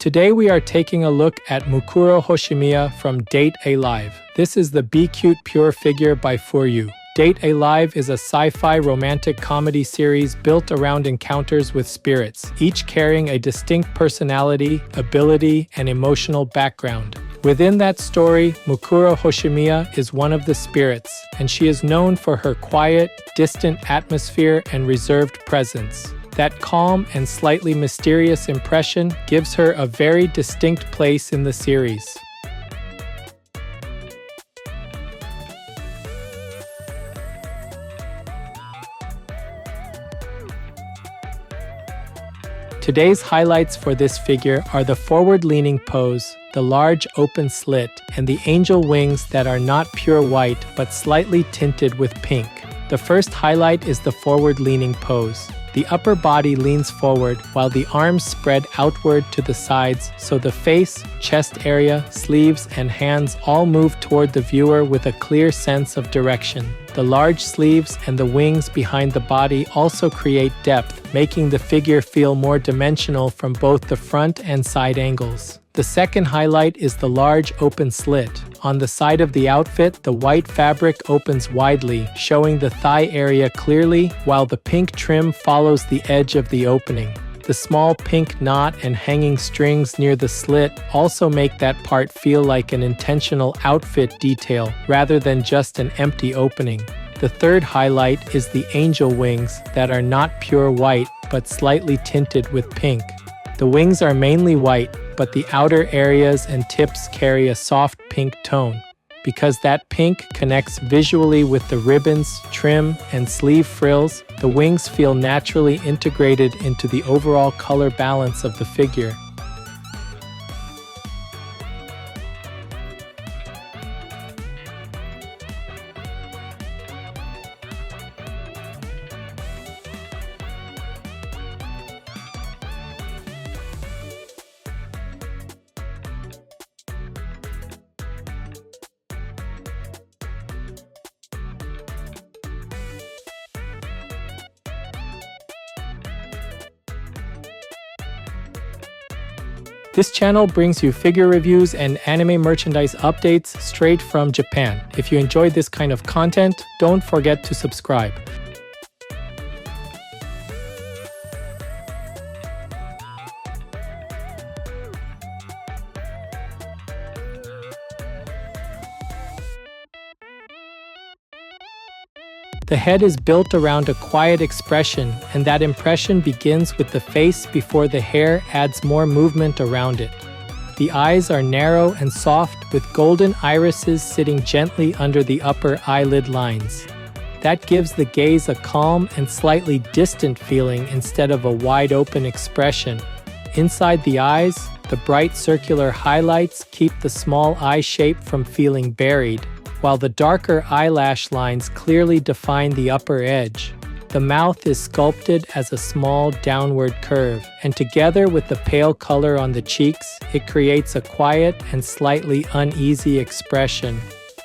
Today we are taking a look at Mukuro Hoshimiya from Date A Live. This is the BiCute Pure Figure by FuRyu. Date A Live is a sci-fi romantic comedy series built around encounters with spirits, each carrying a distinct personality, ability, and emotional background. Within that story, Mukuro Hoshimiya is one of the spirits, and she is known for her quiet, distant atmosphere and reserved presence. That calm and slightly mysterious impression gives her a very distinct place in the series. Today's highlights for this figure are the forward-leaning pose, the large open slit, and the angel wings that are not pure white but slightly tinted with pink. The first highlight is the forward-leaning pose. The upper body leans forward while the arms spread outward to the sides, so the face, chest area, sleeves, and hands all move toward the viewer with a clear sense of direction. The large sleeves and the wings behind the body also create depth, making the figure feel more dimensional from both the front and side angles. The second highlight is the large open slit. On the side of the outfit, the white fabric opens widely, showing the thigh area clearly, while the pink trim follows the edge of the opening. The small pink knot and hanging strings near the slit also make that part feel like an intentional outfit detail, rather than just an empty opening. The third highlight is the angel wings that are not pure white, but slightly tinted with pink. The wings are mainly white, but the outer areas and tips carry a soft pink tone. Because that pink connects visually with the ribbons, trim, and sleeve frills, the wings feel naturally integrated into the overall color balance of the figure. This channel brings you figure reviews and anime merchandise updates straight from Japan. If you enjoyed this kind of content, don't forget to subscribe. The head is built around a quiet expression, and that impression begins with the face before the hair adds more movement around it. The eyes are narrow and soft, with golden irises sitting gently under the upper eyelid lines. That gives the gaze a calm and slightly distant feeling instead of a wide-open expression. Inside the eyes, the bright circular highlights keep the small eye shape from feeling buried, while the darker eyelash lines clearly define the upper edge. The mouth is sculpted as a small downward curve, and together with the pale color on the cheeks, it creates a quiet and slightly uneasy expression.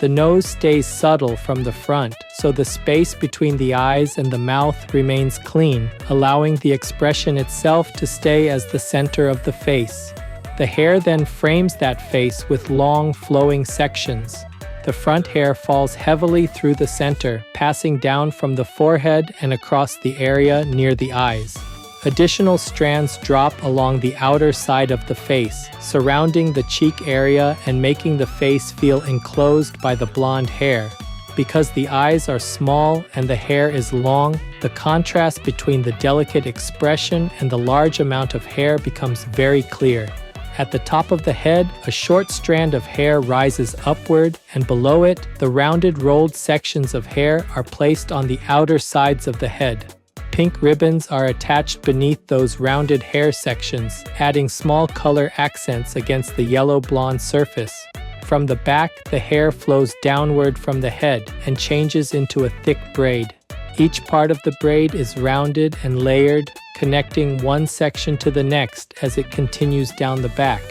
The nose stays subtle from the front, so the space between the eyes and the mouth remains clean, allowing the expression itself to stay as the center of the face. The hair then frames that face with long, flowing sections. The front hair falls heavily through the center, passing down from the forehead and across the area near the eyes. Additional strands drop along the outer side of the face, surrounding the cheek area and making the face feel enclosed by the blonde hair. Because the eyes are small and the hair is long, the contrast between the delicate expression and the large amount of hair becomes very clear. At the top of the head, a short strand of hair rises upward, and below it, the rounded rolled sections of hair are placed on the outer sides of the head. Pink ribbons are attached beneath those rounded hair sections, adding small color accents against the yellow-blonde surface. From the back, the hair flows downward from the head and changes into a thick braid. Each part of the braid is rounded and layered, connecting one section to the next as it continues down the back.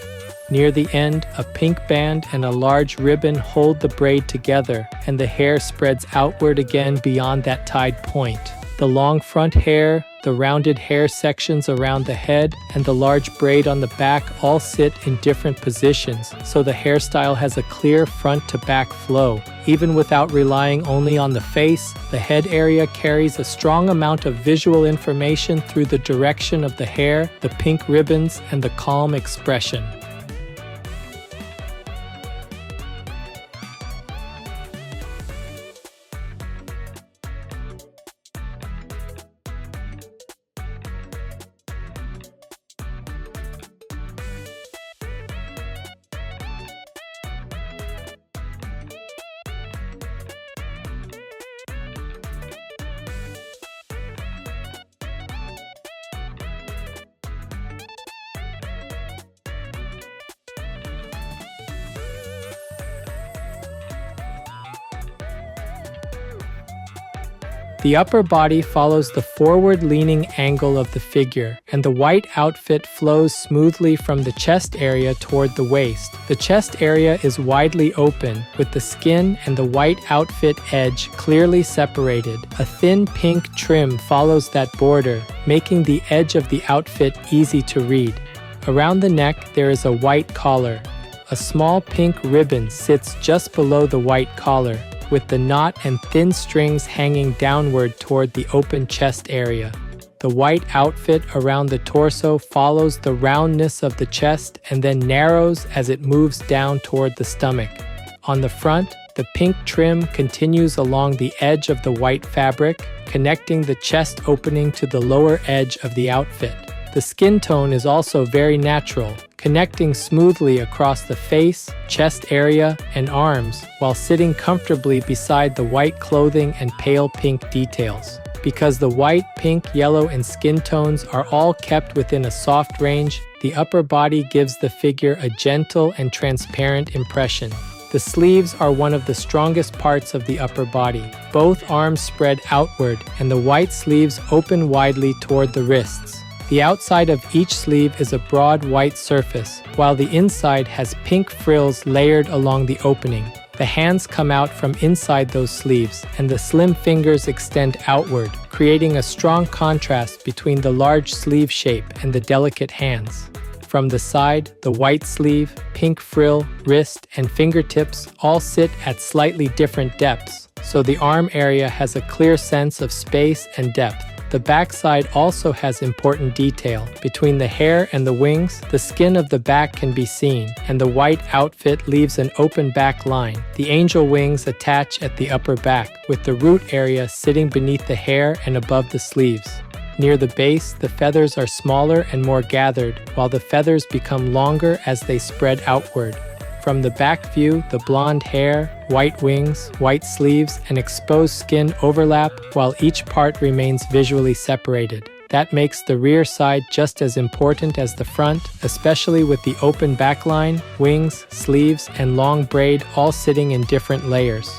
Near the end, a pink band and a large ribbon hold the braid together, and the hair spreads outward again beyond that tied point. The long front hair, the rounded hair sections around the head, and the large braid on the back all sit in different positions, so the hairstyle has a clear front-to-back flow. Even without relying only on the face, the head area carries a strong amount of visual information through the direction of the hair, the pink ribbons, and the calm expression. The upper body follows the forward-leaning angle of the figure, and the white outfit flows smoothly from the chest area toward the waist. The chest area is widely open, with the skin and the white outfit edge clearly separated. A thin pink trim follows that border, making the edge of the outfit easy to read. Around the neck, there is a white collar. A small pink ribbon sits just below the white collar, with the knot and thin strings hanging downward toward the open chest area. The white outfit around the torso follows the roundness of the chest and then narrows as it moves down toward the stomach. On the front, the pink trim continues along the edge of the white fabric, connecting the chest opening to the lower edge of the outfit. The skin tone is also very natural, connecting smoothly across the face, chest area, and arms, while sitting comfortably beside the white clothing and pale pink details. Because the white, pink, yellow, and skin tones are all kept within a soft range, the upper body gives the figure a gentle and transparent impression. The sleeves are one of the strongest parts of the upper body. Both arms spread outward, and the white sleeves open widely toward the wrists. The outside of each sleeve is a broad white surface, while the inside has pink frills layered along the opening. The hands come out from inside those sleeves, and the slim fingers extend outward, creating a strong contrast between the large sleeve shape and the delicate hands. From the side, the white sleeve, pink frill, wrist, and fingertips all sit at slightly different depths, so the arm area has a clear sense of space and depth. The backside also has important detail. Between the hair and the wings, the skin of the back can be seen, and the white outfit leaves an open back line. The angel wings attach at the upper back, with the root area sitting beneath the hair and above the sleeves. Near the base, the feathers are smaller and more gathered, while the feathers become longer as they spread outward. From the back view, the blonde hair, white wings, white sleeves, and exposed skin overlap, while each part remains visually separated. That makes the rear side just as important as the front, especially with the open backline, wings, sleeves, and long braid all sitting in different layers.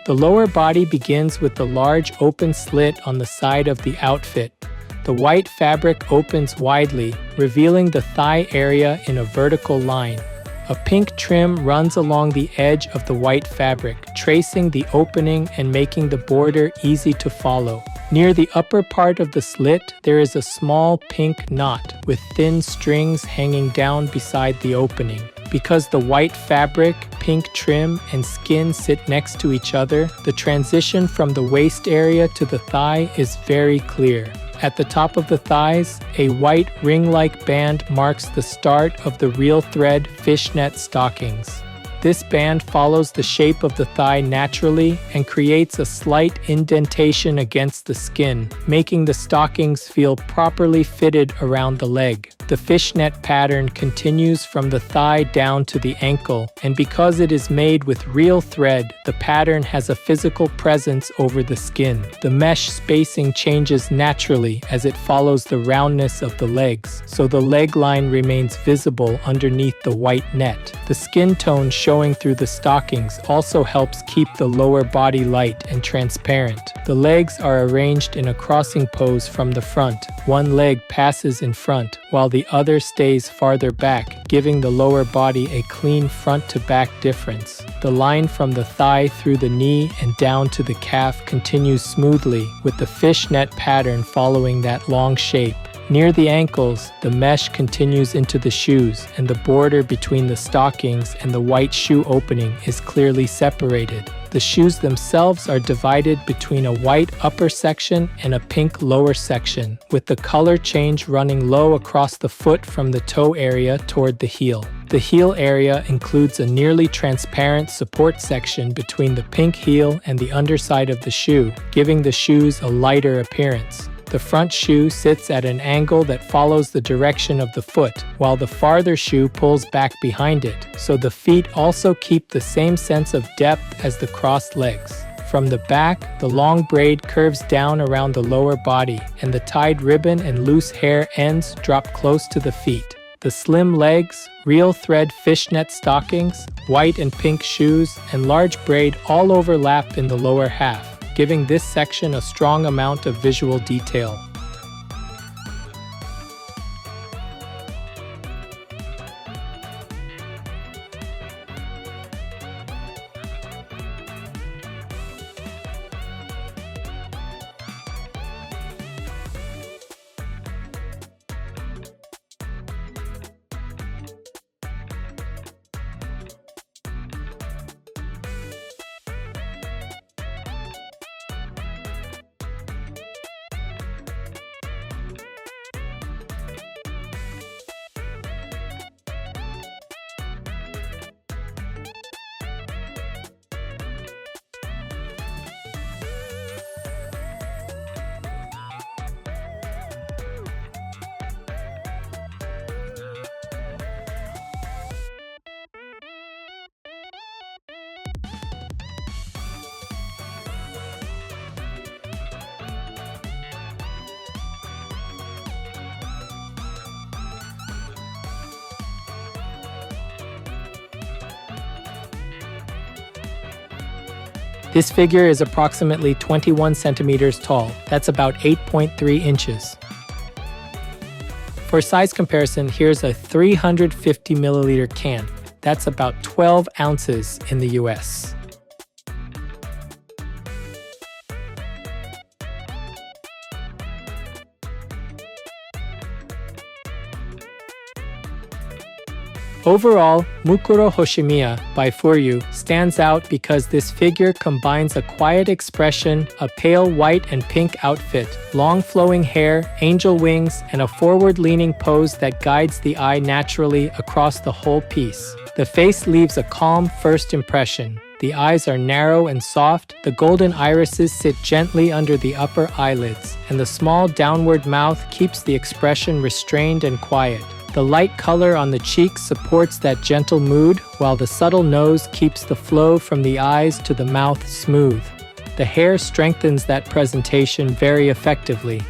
The lower body begins with the large open slit on the side of the outfit. The white fabric opens widely, revealing the thigh area in a vertical line. A pink trim runs along the edge of the white fabric, tracing the opening and making the border easy to follow. Near the upper part of the slit, there is a small pink knot with thin strings hanging down beside the opening. Because the white fabric, pink trim, and skin sit next to each other, the transition from the waist area to the thigh is very clear. At the top of the thighs, a white ring-like band marks the start of the real thread fishnet stockings. This band follows the shape of the thigh naturally and creates a slight indentation against the skin, making the stockings feel properly fitted around the leg. The fishnet pattern continues from the thigh down to the ankle, and because it is made with real thread, the pattern has a physical presence over the skin. The mesh spacing changes naturally as it follows the roundness of the legs, so the leg line remains visible underneath the white net. The skin tone showing through the stockings also helps keep the lower body light and transparent. The legs are arranged in a crossing pose from the front. One leg passes in front, while the other stays farther back, giving the lower body a clean front-to-back difference. The line from the thigh through the knee and down to the calf continues smoothly, with the fishnet pattern following that long shape. Near the ankles, the mesh continues into the shoes, and the border between the stockings and the white shoe opening is clearly separated. The shoes themselves are divided between a white upper section and a pink lower section, with the color change running low across the foot from the toe area toward the heel. The heel area includes a nearly transparent support section between the pink heel and the underside of the shoe, giving the shoes a lighter appearance. The front shoe sits at an angle that follows the direction of the foot, while the farther shoe pulls back behind it, so the feet also keep the same sense of depth as the crossed legs. From the back, the long braid curves down around the lower body, and the tied ribbon and loose hair ends drop close to the feet. The slim legs, real thread fishnet stockings, white and pink shoes, and large braid all overlap in the lower half, giving this section a strong amount of visual detail. This figure is approximately 21 centimeters tall. That's about 8.3 inches. For size comparison, here's a 350 milliliter can. That's about 12 ounces in the US. Overall, Mukuro Hoshimiya by FuRyu stands out because this figure combines a quiet expression, a pale white and pink outfit, long flowing hair, angel wings, and a forward-leaning pose that guides the eye naturally across the whole piece. The face leaves a calm first impression. The eyes are narrow and soft, the golden irises sit gently under the upper eyelids, and the small downward mouth keeps the expression restrained and quiet. The light color on the cheeks supports that gentle mood, while the subtle nose keeps the flow from the eyes to the mouth smooth. The hair strengthens that presentation very effectively.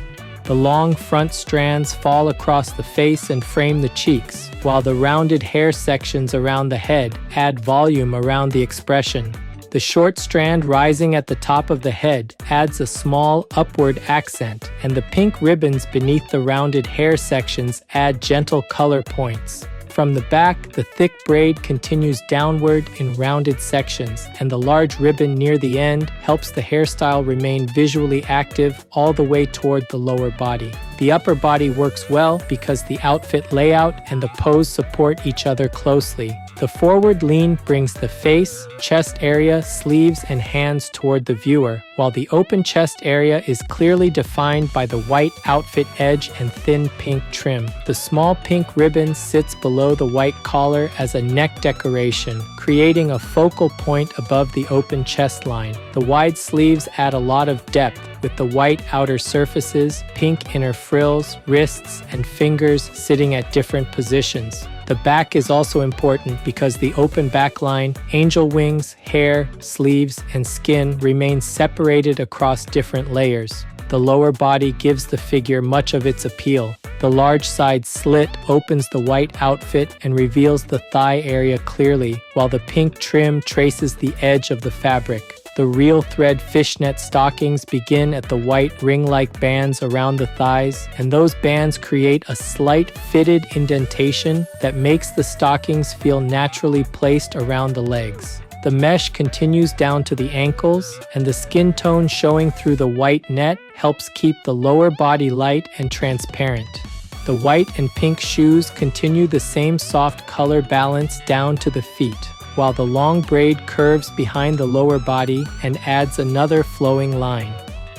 The long front strands fall across the face and frame the cheeks, while the rounded hair sections around the head add volume around the expression. The short strand rising at the top of the head adds a small upward accent, and the pink ribbons beneath the rounded hair sections add gentle color points. From the back, the thick braid continues downward in rounded sections, and the large ribbon near the end helps the hairstyle remain visually active all the way toward the lower body. The upper body works well because the outfit layout and the pose support each other closely. The forward lean brings the face, chest area, sleeves, and hands toward the viewer, while the open chest area is clearly defined by the white outfit edge and thin pink trim. The small pink ribbon sits below the white collar as a neck decoration, creating a focal point above the open chest line. The wide sleeves add a lot of depth, with the white outer surfaces, pink inner frills, wrists, and fingers sitting at different positions. The back is also important because the open back line, angel wings, hair, sleeves, and skin remain separated across different layers. The lower body gives the figure much of its appeal. The large side slit opens the white outfit and reveals the thigh area clearly, while the pink trim traces the edge of the fabric. The real thread fishnet stockings begin at the white ring-like bands around the thighs, and those bands create a slight fitted indentation that makes the stockings feel naturally placed around the legs. The mesh continues down to the ankles, and the skin tone showing through the white net helps keep the lower body light and transparent. The white and pink shoes continue the same soft color balance down to the feet, while the long braid curves behind the lower body and adds another flowing line.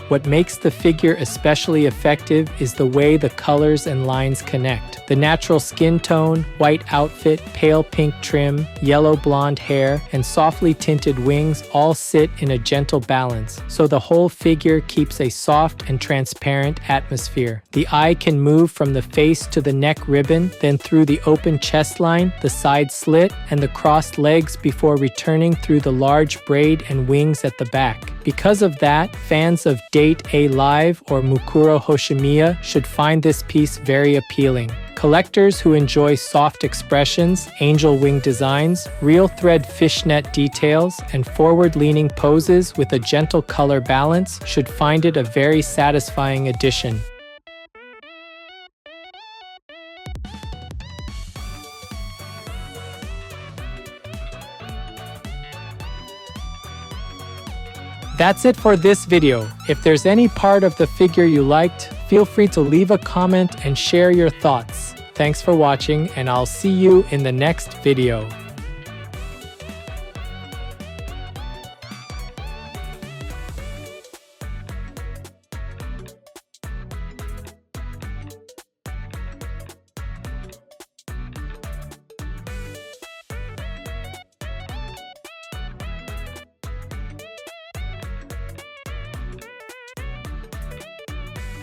What makes the figure especially effective is the way the colors and lines connect. The natural skin tone, white outfit, pale pink trim, yellow blonde hair, and softly tinted wings all sit in a gentle balance, so the whole figure keeps a soft and transparent atmosphere. The eye can move from the face to the neck ribbon, then through the open chest line, the side slit, and the crossed legs before returning through the large braid and wings at the back. Because of that, fans of Date A Live or Mukuro Hoshimiya should find this piece very appealing. Collectors who enjoy soft expressions, angel wing designs, real thread fishnet details, and forward-leaning poses with a gentle color balance should find it a very satisfying addition. That's it for this video. If there's any part of the figure you liked, feel free to leave a comment and share your thoughts. Thanks for watching, and I'll see you in the next video.